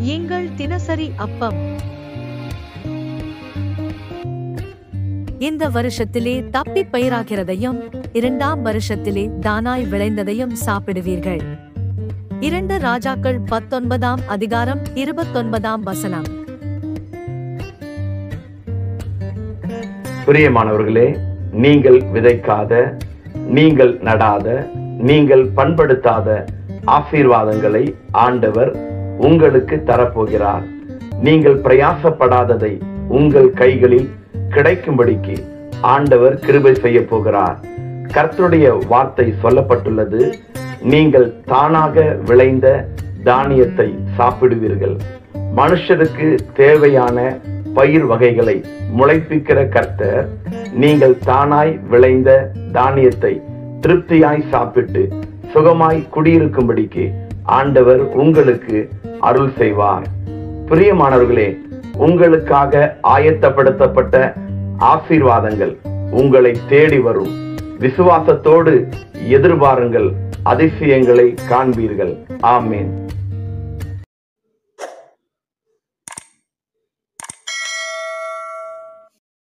எங்கள் தினசரி அப்பம். இந்த வருஷத்திலே தப்பி பயிராகிறதையும் 2ஆம் வருஷத்திலே தானாய் விளைந்ததையும் சாப்பிடுவீர்கள். 2 ராஜாக்கள் 19ஆம் அதிகாரம் 29ஆம் வசனம். பிரியமானவர்களே, நீங்கள் விதைக்காத, நீங்கள் நடாத, நீங்கள் பண்படுத்தாத ஆசீர்வாதங்களை ஆண்டவர் உங்களுக்கு தரப்போகிறார். நீங்கள் பிரயாசப்படாததை உங்கள் கைகளில் கிடைக்கும்படிக்கு ஆண்டவர் கிருபை செய்ய போகிறார். கர்த்தருடைய வார்த்தை சொல்லப்பட்டுள்ளது, நீங்கள் தானாக விளைந்த தானியத்தை சாப்பிடுவீர்கள். மனுஷருக்கு தேவையான பயிர் வகைகளை முளைப்பிக்கிற கர்த்தர், நீங்கள் தானாய் விளைந்த தானியத்தை திருப்தியாய் சாப்பிட்டு சுகமாய் குடியிருக்கும்படிக்கு ஆண்டவர் உங்களுக்கு அருள் செய்வார். பிரியமானவர்களே, உங்களுக்காக ஆயத்தப்படுத்தப்பட்ட ஆசீர்வாதங்கள் உங்களை தேடி வரும். விசுவாசத்தோடு எதிர்பாருங்கள், அதிசயங்களை காண்பீர்கள். ஆமேன்.